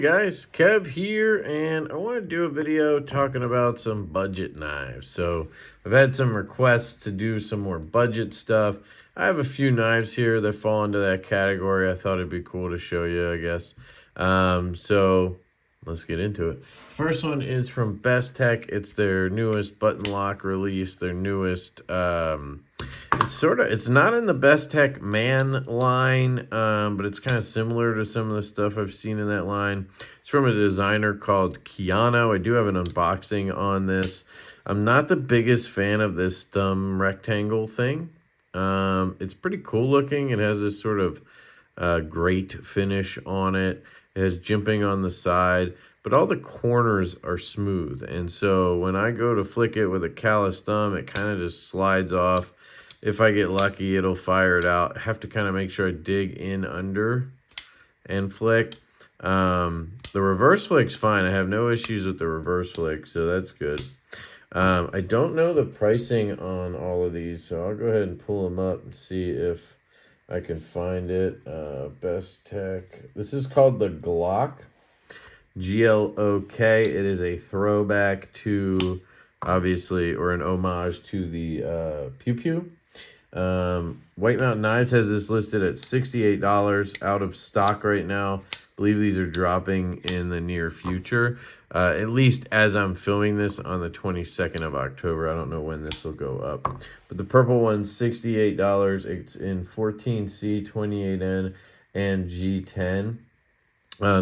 Guys, Kev here, and I want to do a video talking about some budget knives. So I've had some requests to do some more budget stuff. I have a few knives here that fall into that category. I thought it'd be cool to show you, I guess. So let's get into it. First one is from Best Tech. It's their newest button lock release, their newest it's not in the Best Tech Man line, but it's kind of similar to some of the stuff I've seen in that line. It's from a designer called Keanu. I do have an unboxing on this. I'm not the biggest fan of this thumb rectangle thing. It's pretty cool looking. It has this sort of great finish on it. It has jimping on the side, but all the corners are smooth. And so when I go to flick it with a callous thumb, it kind of just slides off. If I get lucky, it'll fire it out. I have to kind of make sure I dig in under and flick. The reverse flick's fine. I have no issues with the reverse flick, so that's good. I don't know the pricing on all of these, so I'll go ahead and pull them up and see if I can find it. Best Tech. This is called the Glock. G-L-O-K. It is a throwback to, obviously, or an homage to the Pew Pew. White Mountain Knives has this listed at $68 out of stock right now. I believe these are dropping in the near future, at least as I'm filming this on the 22nd of October. I don't know when this will go up, but the purple one's $68. It's in 14C, 28N, and G10.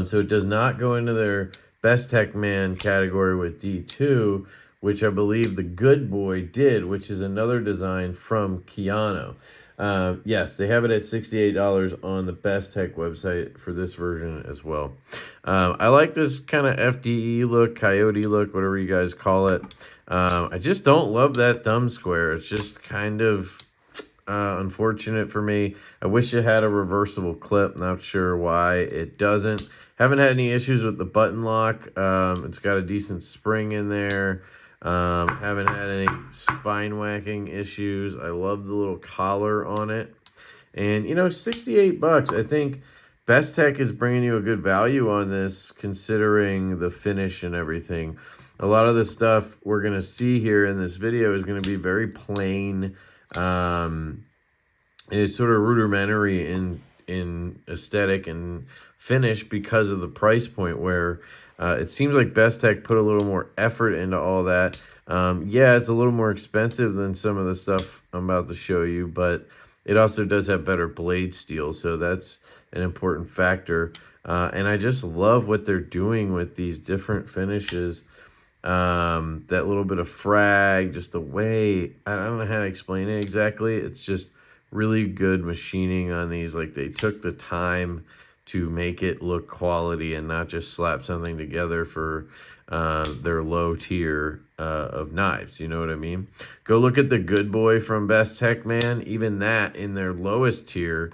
So it does not go into their Best Tech Man category with D2, which I believe the Good Boy did, which is another design from Keanu. Yes, they have it at $68 on the Best Tech website for this version as well. I like this kind of FDE look, coyote look, whatever you guys call it. I just don't love that thumb square. It's just kind of unfortunate for me. I wish it had a reversible clip. Not sure why it doesn't. Haven't had any issues with the button lock. It's got a decent spring in there. Haven't had any spine whacking issues. I love the little collar on it. And, you know, 68 bucks. I think Best Tech is bringing you a good value on this, considering the finish and everything. A lot of the stuff we're going to see here in this video is going to be very plain. It's sort of rudimentary in aesthetic and finish because of the price point, where it seems like Best Tech put a little more effort into all that. Yeah, it's a little more expensive than some of the stuff I'm about to show you, but it also does have better blade steel, so that's an important factor. And I just love what they're doing with these different finishes. That little bit of frag, just the way, I don't know how to explain it exactly. It's just really good machining on these. Like, they took the time to make it look quality and not just slap something together for their low tier of knives. You know what I mean? Go look at the Good Boy from Best Tech, man. Even that in their lowest tier,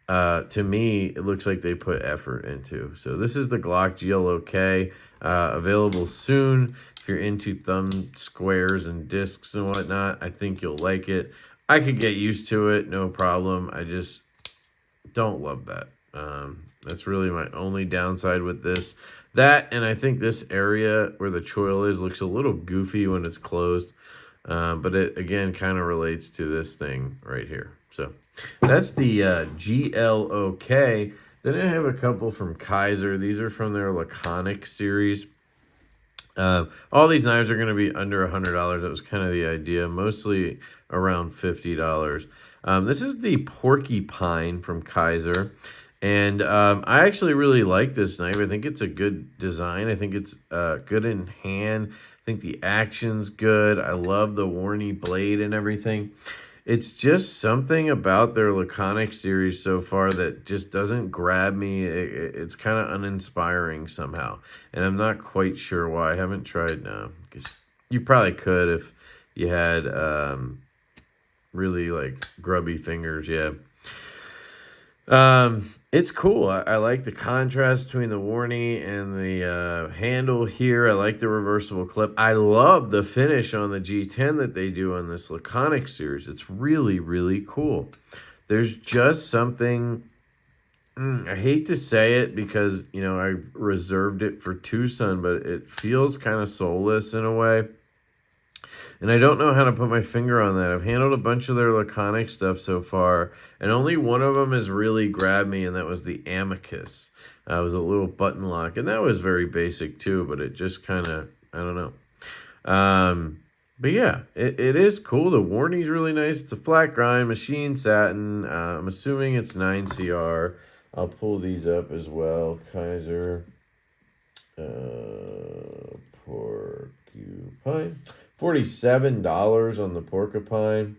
to me, it looks like they put effort into. So this is the Glock GLOK, available soon. If you're into thumb squares and discs and whatnot, I think you'll like it. I could get used to it, no problem. I just don't love that. That's really my only downside with this. That, and I think this area where the choil is looks a little goofy when it's closed. But it, again, kind of relates to this thing right here. So that's the GLOK. Then I have a couple from Kaiser. These are from their Laconic series. All these knives are going to be under $100. That was kind of the idea, mostly around $50. This is the Porcupine from Kaiser, and I actually really like this knife. I think it's a good design. I think it's good in hand. I think the action's good. I love the Warney blade and everything. It's just something about their Laconic series so far that just doesn't grab me. It's kind of uninspiring somehow, and I'm not quite sure why. I haven't tried now, because you probably could if you had really like grubby fingers. Yeah. It's cool. I like the contrast between the Warney and the handle here. I like the reversible clip. I love the finish on the G10 that they do on this Laconic series. It's really, really cool. There's just something I hate to say it because, you know, I reserved it for Tucson, but it feels kind of soulless in a way. And I don't know how to put my finger on that. I've handled a bunch of their laconic stuff so far, and only one of them has really grabbed me, and that was the Amicus. It was a little button lock, and that was very basic too, but it just kind of, I don't know. But yeah, it is cool. The warning's really nice. It's a flat grind, machine satin. I'm assuming it's 9CR. I'll pull these up as well. Kaiser Porcupine. $47 on the Porcupine.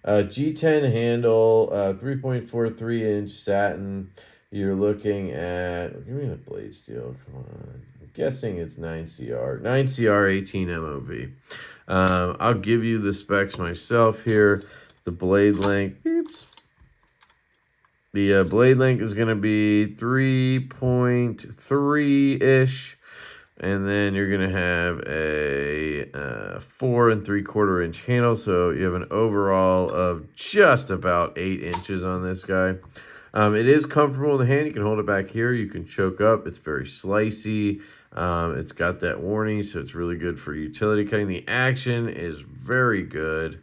G10 handle, 3.43 inch satin. You're looking at, give me the blade steel, come on. I'm guessing it's 9CR. 9CR 18 MOV. I'll give you the specs myself here. The blade length, the blade length is going to be 3.3-ish. And then you're going to have a 4 3/4 inch handle. So you have an overall of just about 8 inches on this guy. It is comfortable in the hand. You can hold it back here. You can choke up. It's very slicey. It's got that warning, so it's really good for utility cutting. The action is very good.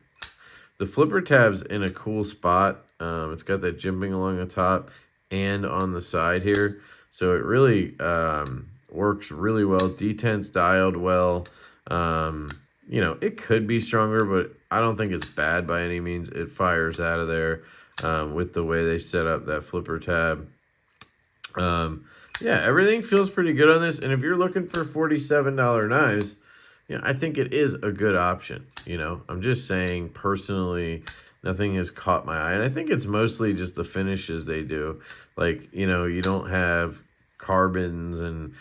The flipper tab's in a cool spot. It's got that jimping along the top and on the side here. So it really works really well. D10's dialed well. You know, it could be stronger, but I don't think it's bad by any means. It fires out of there with the way they set up that flipper tab. Yeah, everything feels pretty good on this. And if you're looking for $47 knives, yeah, I think it is a good option. You know, I'm just saying personally, nothing has caught my eye. And I think it's mostly just the finishes they do. Like, you know, you don't have carbons and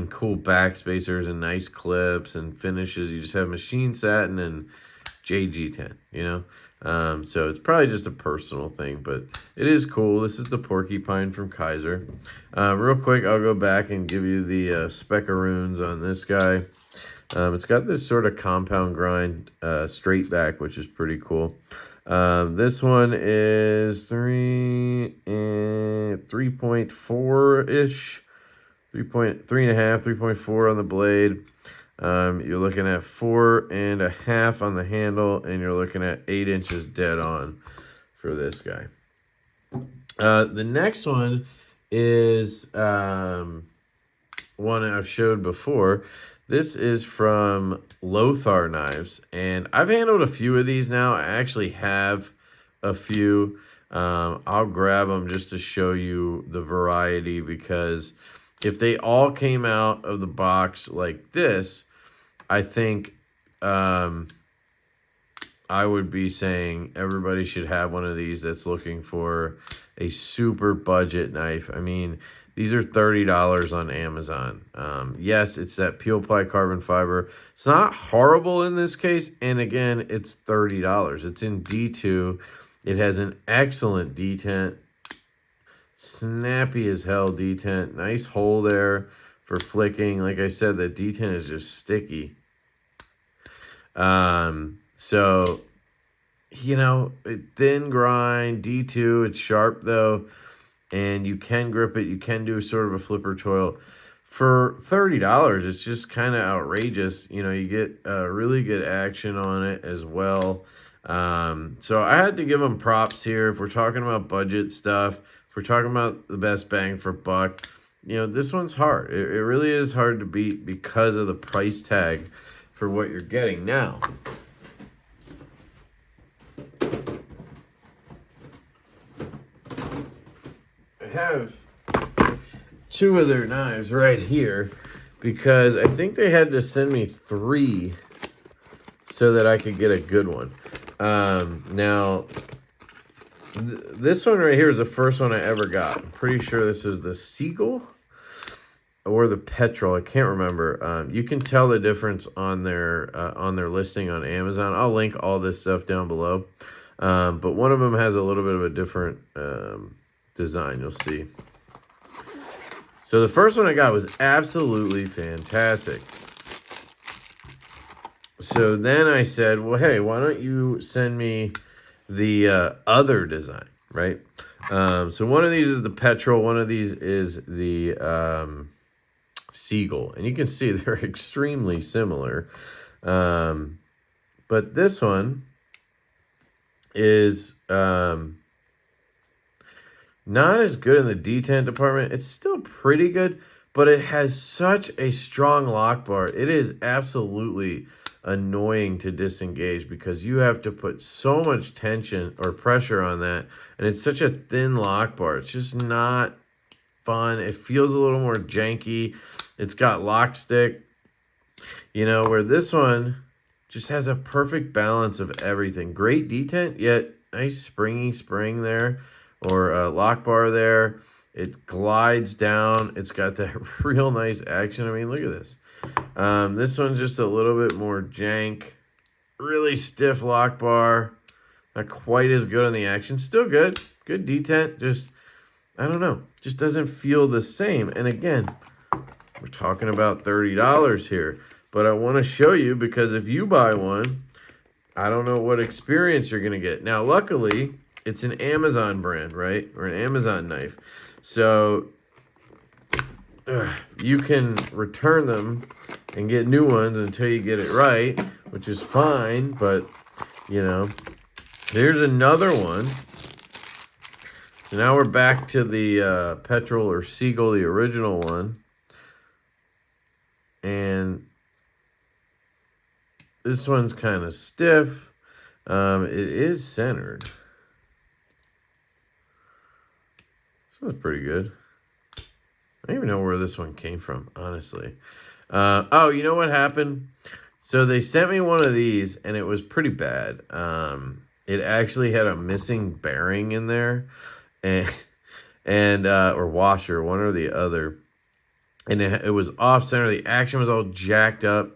cool back spacers and nice clips and finishes. You just have machine satin and JG10, you know? So it's probably just a personal thing, but it is cool. This is the Porcupine from Kaiser. Real quick, I'll go back and give you the speckaroons on this guy. It's got this sort of compound grind straight back, which is pretty cool. This one is 3.4-ish. 3.5, 3.4 on the blade. You're looking at 4.5 on the handle, and you're looking at 8 inches dead on for this guy. The next one is one I've showed before. This is from Loar Knives, and I've handled a few of these now. I actually have a few. I'll grab them just to show you the variety, because if they all came out of the box like this, I think I would be saying everybody should have one of these that's looking for a super budget knife. I mean, these are $30 on Amazon. Yes, it's that peel ply carbon fiber. It's not horrible in this case, and again, it's $30. It's in D2. It has an excellent detent. Snappy as hell detent. Nice hole there for flicking. Like I said, that detent is just sticky. So, you know, thin grind, D2. It's sharp though, and you can grip it. You can do sort of a flipper toil. For $30, it's just kind of outrageous. You know, you get really good action on it as well. So I had to give them props here. If we're talking about budget stuff, if we're talking about the best bang for buck, you know, this one's hard. It really is hard to beat because of the price tag for what you're getting. Now, I have two of their knives right here because I think they had to send me 3 so that I could get a good one. Now, this one right here is the first one I ever got. I'm pretty sure this is the Seagull or the Petrol. I can't remember. You can tell the difference on their listing on Amazon. I'll link all this stuff down below. But one of them has a little bit of a different design. You'll see. So the first one I got was absolutely fantastic. So then I said, well, hey, why don't you send me the other design, right? So one of these is the petrol, one of these is the Seagull, and you can see they're extremely similar. But this one is not as good in the detent department. It's still pretty good, but it has such a strong lock bar. It is absolutely annoying to disengage because you have to put so much tension or pressure on that, and it's such a thin lock bar. It's just not fun. It feels a little more janky. It's got lock stick, you know, where this one just has a perfect balance of everything. Great detent, yet nice springy spring there, or lock bar there. It glides down. It's got that real nice action. I mean, look at this. This one's just a little bit more jank. Really stiff lock bar. Not quite as good on the action. Still good. Good detent. Just, I don't know. Just doesn't feel the same. And again, we're talking about $30 here. But I want to show you, because if you buy one, I don't know what experience you're going to get. Now, luckily, it's an Amazon brand, right? Or an Amazon knife. So you can return them and get new ones until you get it right, which is fine. But, you know, there's another one. So now we're back to the petrol or Seagull, the original one. And this one's kind of stiff. It is centered. This one's pretty good. I don't even know where this one came from, honestly. Oh, you know what happened? So they sent me one of these, and it was pretty bad. It actually had a missing bearing in there, and or washer, one or the other. And it was off center. The action was all jacked up.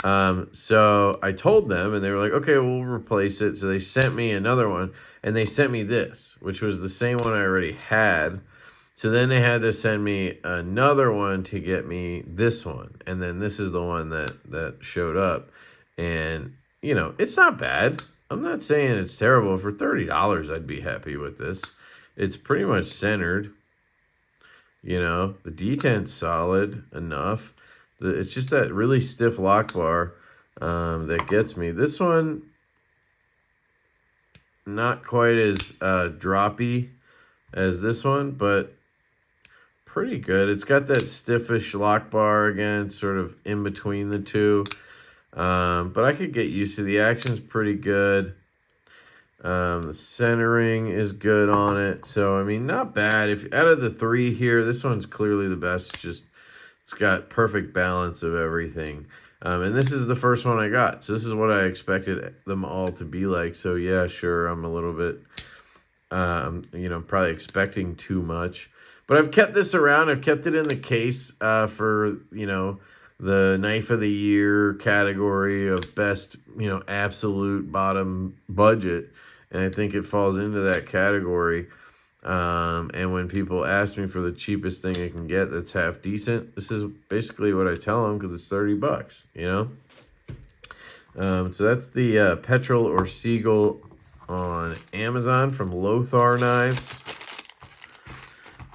So I told them, and they were like, okay, we'll replace it. So they sent me another one, and they sent me this, which was the same one I already had. So then they had to send me another one to get me this one. And then this is the one that showed up. And, you know, it's not bad. I'm not saying it's terrible. For $30, I'd be happy with this. It's pretty much centered. You know, the detent's solid enough. It's just that really stiff lock bar that gets me. This one, not quite as droppy as this one, but pretty good. It's got that stiffish lock bar again, sort of in between the two. But I could get used to the action's pretty good. The centering is good on it. So, I mean, not bad. If out of the three here, this one's clearly the best. Just, it's got perfect balance of everything. And this is the first one I got. So this is what I expected them all to be like. So, yeah, sure, I'm a little bit, you know, probably expecting too much. But I've kept this around. I've kept it in the case for, you know, the knife of the year category of best, you know, absolute bottom budget. And I think it falls into that category. And when people ask me for the cheapest thing I can get that's half decent, this is basically what I tell them, because it's $30, you know? So that's the Petrol or Seagull on Amazon from Loar Knives.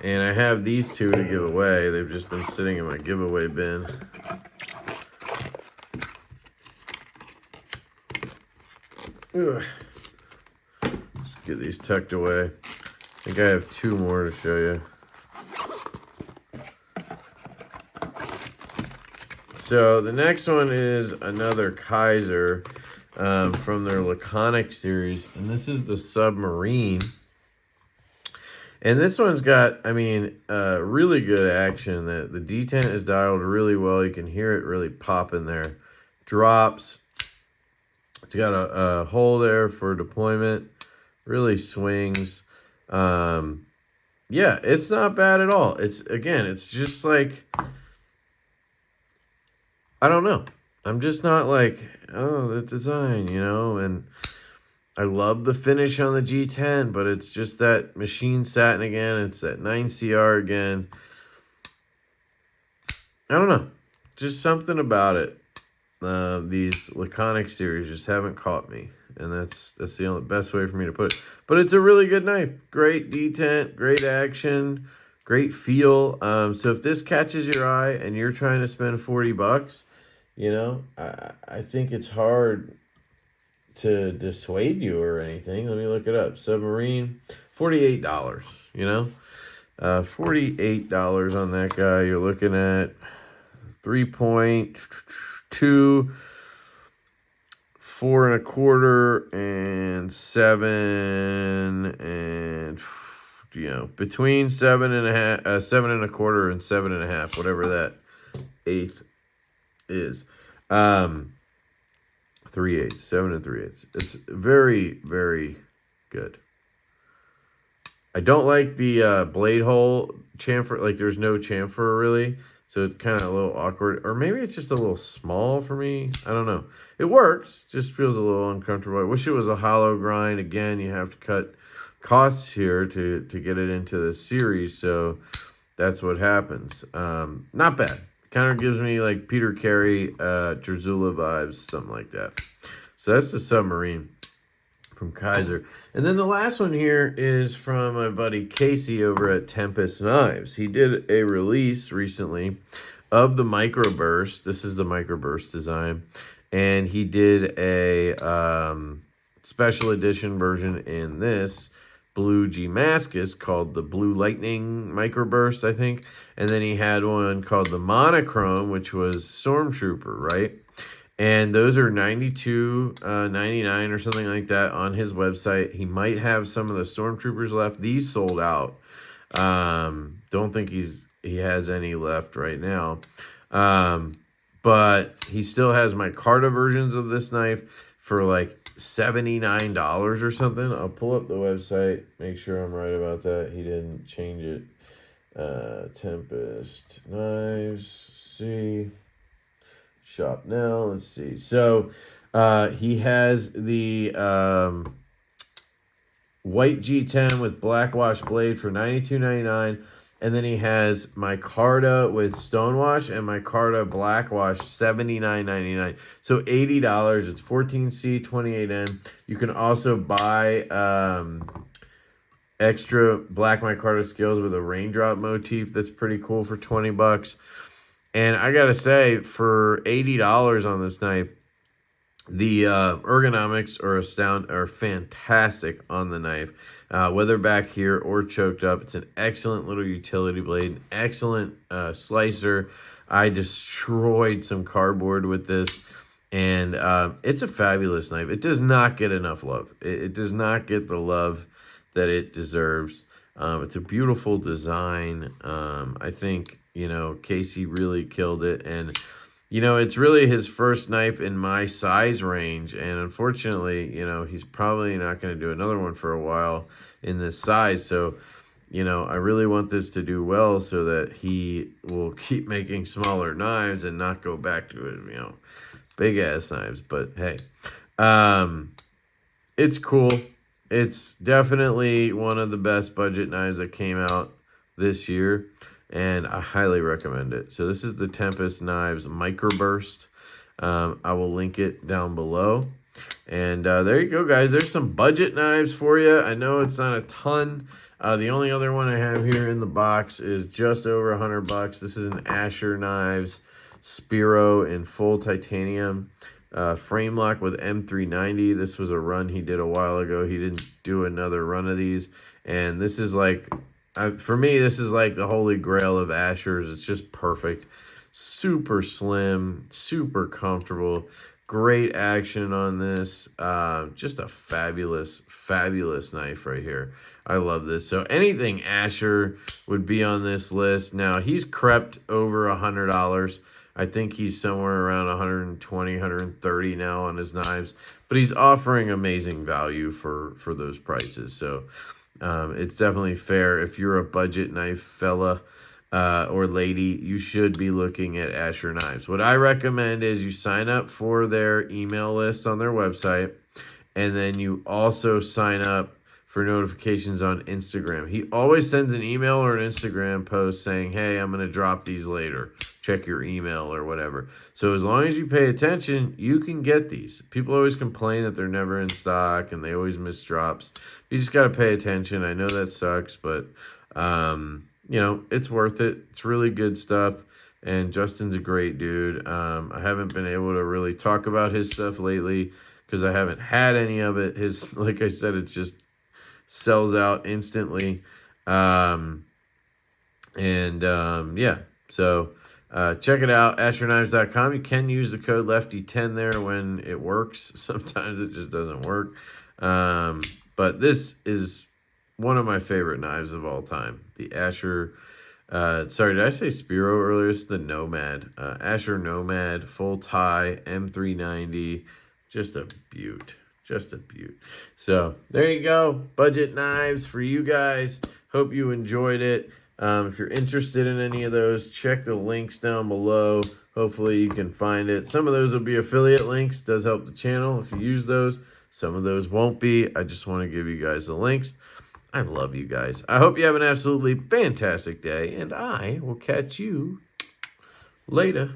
And I have these two to give away. They've just been sitting in my giveaway bin. Ugh. Just get these tucked away. I think I have two more to show you. So the next one is another Kaiser from their Laconic series. And this is the Submarine. And this one's got, I mean, really good action. The detent is dialed really well. You can hear it really pop in there. Drops. It's got a hole there for deployment. Really swings. Yeah, it's not bad at all. It's just like, I don't know. I'm just not like, oh, the design, you know, and I love the finish on the G10, but it's just that machine satin again. It's that 9CR again. I don't know. Just something about it. These Laconic series just haven't caught me. and that's the only best way for me to put it. But it's a really good knife. Great detent, great action, great feel. So if this catches your eye and you're trying to spend $40, you know, I think it's hard to dissuade you or anything. Let me look it up. Submarine, $48, you know. $48 on that guy. You're looking at 3.2, 4 1/4, and 7, and you know, between 7.5, 7 1/4, and 7.5, whatever that eighth is. 3/8, 7 3/8. It's very, very good. I don't like the blade hole chamfer. Like, there's no chamfer really, so it's kind of a little awkward. Or maybe it's just a little small for me. I don't know. It works. Just feels a little uncomfortable. I wish it was a hollow grind. Again, you have to cut costs here to get it into the series, so that's what happens. Not bad. Kind of gives me like Peter Carey, Terzula vibes, something like that. So that's the Submarine from Kaiser. And then the last one here is from my buddy Casey over at Tempest Knives. He did a release recently of the Microburst. This is the Microburst design. And he did a special edition version in this blue Damascus called the Blue Lightning Microburst, I think. And then he had one called the Monochrome, which was Stormtrooper, right? And those are $92.99 or something like that on his website. He might have some of the Stormtroopers left. These sold out. Don't think he has any left right now. But he still has my Carta versions of this knife for like $79 or something. I'll pull up the website, make sure I'm right about that. He didn't change it. Tempest Knives, see. Shop now. Let's see. So he has the white G10 with black wash blade for $92.99, and then he has my Carta with stonewash and my Carta black wash $79.99. So $80. It's 14C 28N. You can also buy extra black micarta scales with a raindrop motif. That's pretty cool for $20. And I gotta say, for $80 on this knife, the ergonomics are fantastic on the knife. Whether back here or choked up, it's an excellent little utility blade, an excellent slicer. I destroyed some cardboard with this, and it's a fabulous knife. It does not get enough love. It does not get the love that it deserves. It's a beautiful design. I think, you know, Casey really killed it. And, you know, it's really his first knife in my size range. And unfortunately, you know, he's probably not going to do another one for a while in this size. So, you know, I really want this to do well so that he will keep making smaller knives and not go back to it, you know, big ass knives. But hey, it's cool. It's definitely one of the best budget knives that came out this year, and I highly recommend it. So this is the Tempest Knives Microburst. I will link it down below. And there you go, guys. There's some budget knives for you. I know it's not a ton. The only other one I have here in the box is just over $100. This is an Asher Knives Spiro in full titanium. Frame lock with M390. This was a run he did a while ago. He didn't do another run of these. And this is like, for me, this is like the holy grail of Ashers. It's just perfect. Super slim, super comfortable. Great action on this. Just a fabulous, fabulous knife right here. I love this. So anything Asher would be on this list. Now, he's crept over $100. I think he's somewhere around 120, 130 now on his knives. But he's offering amazing value for those prices. So it's definitely fair. If you're a budget knife fella or lady, you should be looking at Asher Knives. What I recommend is you sign up for their email list on their website. And then you also sign up for notifications on Instagram. He always sends an email or an Instagram post saying, hey, I'm going to drop these later. check your email or whatever. So as long as you pay attention, you can get these. People always complain that they're never in stock and they always miss drops. You just got to pay attention. I know that sucks, but you know, it's worth it. It's really good stuff. And Justin's a great dude. I haven't been able to really talk about his stuff lately because I haven't had any of it. His, like I said, it's just sells out instantly. Yeah, so check it out, AsherKnives.com. You can use the code Lefty10 there when it works. Sometimes it just doesn't work. But this is one of my favorite knives of all time. The Asher, sorry, did I say Spiro earlier? It's the Nomad. Asher Nomad, full tie, M390. Just a beaut. Just a beaut. So there you go. Budget knives for you guys. Hope you enjoyed it. If you're interested in any of those, check the links down below. Hopefully you can find it. Some of those will be affiliate links. Does help the channel if you use those. Some of those won't be. I just want to give you guys the links. I love you guys. I hope you have an absolutely fantastic day, and I will catch you later.